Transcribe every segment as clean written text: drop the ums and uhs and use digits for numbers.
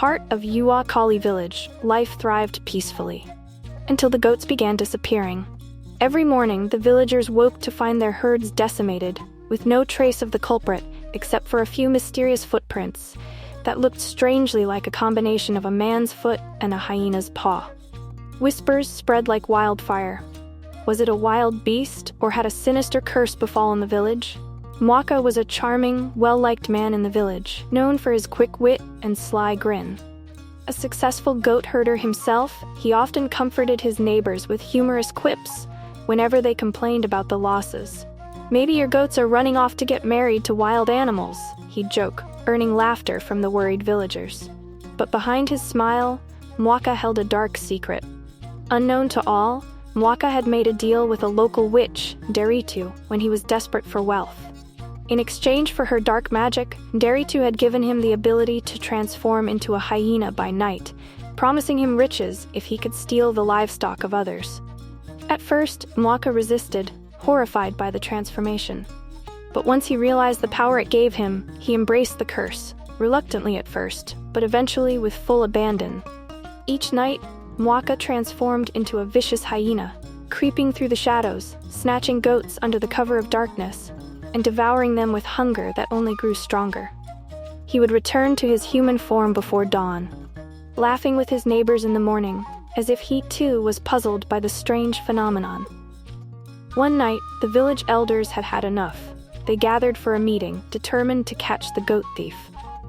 heart of Mwaka village, life thrived peacefully. Until the goats began disappearing. Every morning, the villagers woke to find their herds decimated, with no trace of the culprit, except for a few mysterious footprints that looked strangely like a combination of a man's foot and a hyena's paw. Whispers spread like wildfire. Was it a wild beast, or had a sinister curse befallen the village? Mwaka was a charming, well-liked man in the village, known for his quick wit and sly grin. A successful goat herder himself, he often comforted his neighbors with humorous quips whenever they complained about the losses. "Maybe your goats are running off to get married to wild animals," he'd joke, earning laughter from the worried villagers. But behind his smile, Mwaka held a dark secret. Unknown to all, Mwaka had made a deal with a local witch, Nderitu, when he was desperate for wealth. In exchange for her dark magic, Nderitu had given him the ability to transform into a hyena by night, promising him riches if he could steal the livestock of others. At first, Mwaka resisted, horrified by the transformation. But once he realized the power it gave him, he embraced the curse, reluctantly at first, but eventually with full abandon. Each night, Mwaka transformed into a vicious hyena, creeping through the shadows, snatching goats under the cover of darkness, and devouring them with hunger that only grew stronger. He would return to his human form before dawn, laughing with his neighbors in the morning, as if he too was puzzled by the strange phenomenon. One night, the village elders had had enough. They gathered for a meeting, determined to catch the goat thief.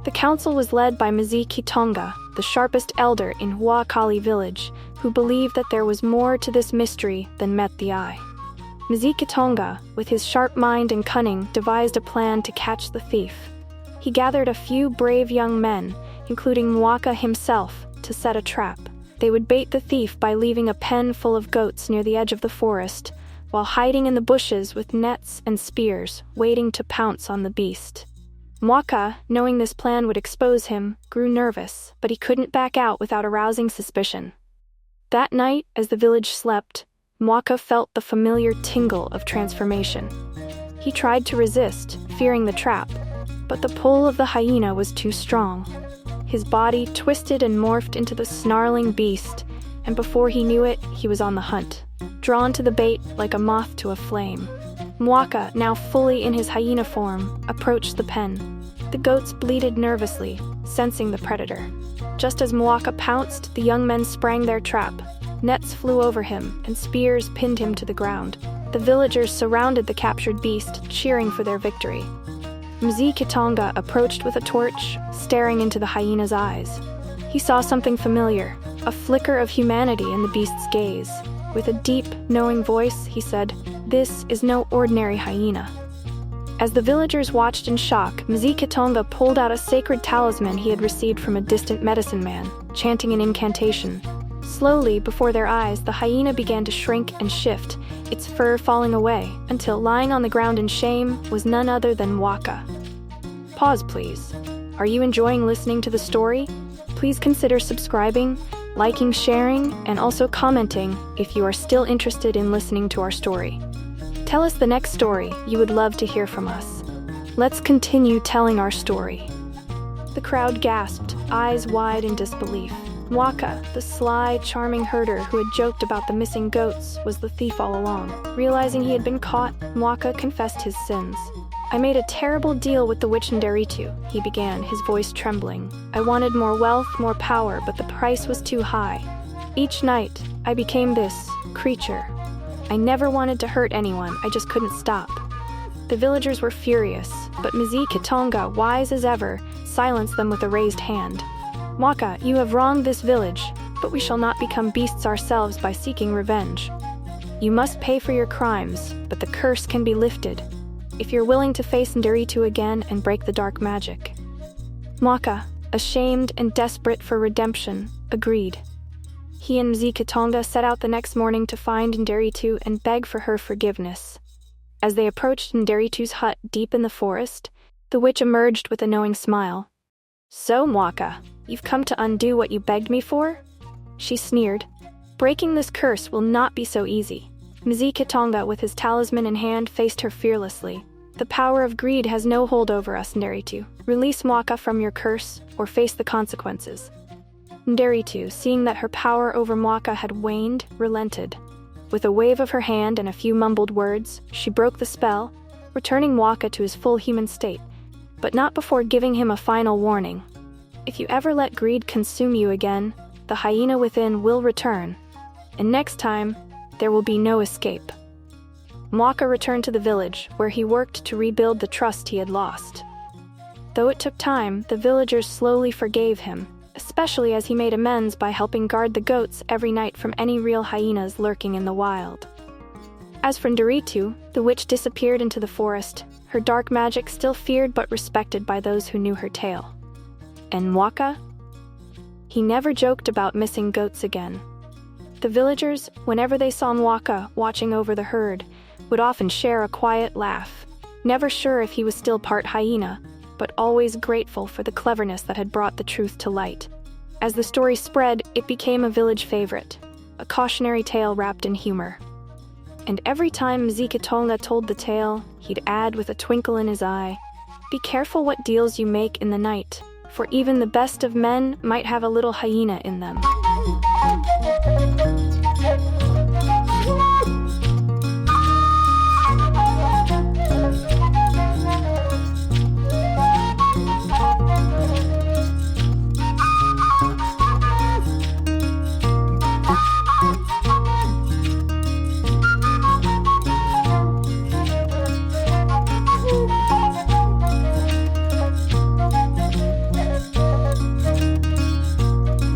The council was led by Mwaka, the sharpest elder in Mwaka village, who believed that there was more to this mystery than met the eye. Mwaka, with his sharp mind and cunning, devised a plan to catch the thief. He gathered a few brave young men, including Mwaka himself, to set a trap. They would bait the thief by leaving a pen full of goats near the edge of the forest, while hiding in the bushes with nets and spears, waiting to pounce on the beast. Mwaka, knowing this plan would expose him, grew nervous, but he couldn't back out without arousing suspicion. That night, as the village slept, Mwaka felt the familiar tingle of transformation. He tried to resist, fearing the trap, but the pull of the hyena was too strong. His body twisted and morphed into the snarling beast, and before he knew it, he was on the hunt, drawn to the bait like a moth to a flame. Mwaka, now fully in his hyena form, approached the pen. The goats bleated nervously, sensing the predator. Just as Mwaka pounced, the young men sprang their trap. Nets flew over him, and spears pinned him to the ground. The villagers surrounded the captured beast, cheering for their victory. Mwaka approached with a torch, staring into the hyena's eyes. He saw something familiar, a flicker of humanity in the beast's gaze. With a deep, knowing voice, he said, "This is no ordinary hyena." As the villagers watched in shock, Mwaka pulled out a sacred talisman he had received from a distant medicine man, chanting an incantation. Slowly, before their eyes, the hyena began to shrink and shift, its fur falling away, until lying on the ground in shame was none other than Mwaka. Pause, please. Are you enjoying listening to the story? Please consider subscribing, liking, sharing, and also commenting if you are still interested in listening to our story. Tell us the next story you would love to hear from us. Let's continue telling our story. The crowd gasped, eyes wide in disbelief. Mwaka, the sly, charming herder who had joked about the missing goats, was the thief all along. Realizing he had been caught, Mwaka confessed his sins. "I made a terrible deal with the witch Nderitu," he began, his voice trembling. "I wanted more wealth, more power, but the price was too high. Each night, I became this creature. I never wanted to hurt anyone, I just couldn't stop." The villagers were furious, but Mwaka, wise as ever, silenced them with a raised hand. "Mwaka, you have wronged this village, but we shall not become beasts ourselves by seeking revenge. You must pay for your crimes, but the curse can be lifted, if you're willing to face Nderitu again and break the dark magic." Mwaka, ashamed and desperate for redemption, agreed. He and Mwaka set out the next morning to find Nderitu and beg for her forgiveness. As they approached Nderitu's hut deep in the forest, the witch emerged with a knowing smile. "So, Mwaka, you've come to undo what you begged me for?" She sneered. "Breaking this curse will not be so easy." Mwaka, with his talisman in hand, faced her fearlessly. "The power of greed has no hold over us, Nderitu. Release Mwaka from your curse, or face the consequences." Nderitu, seeing that her power over Mwaka had waned, relented. With a wave of her hand and a few mumbled words, she broke the spell, returning Mwaka to his full human state, but not before giving him a final warning. If you ever let greed consume you again, the hyena within will return, and next time, there will be no escape. Mwaka returned to the village, where he worked to rebuild the trust he had lost. Though it took time, the villagers slowly forgave him, especially as he made amends by helping guard the goats every night from any real hyenas lurking in the wild. As for Nderitu, the witch disappeared into the forest, her dark magic still feared but respected by those who knew her tale. And Mwaka? He never joked about missing goats again. The villagers, whenever they saw Mwaka watching over the herd, would often share a quiet laugh, never sure if he was still part hyena, but always grateful for the cleverness that had brought the truth to light. As the story spread, it became a village favorite, a cautionary tale wrapped in humor. And every time Mzikitonga told the tale, he'd add with a twinkle in his eye, "Be careful what deals you make in the night, for even the best of men might have a little hyena in them."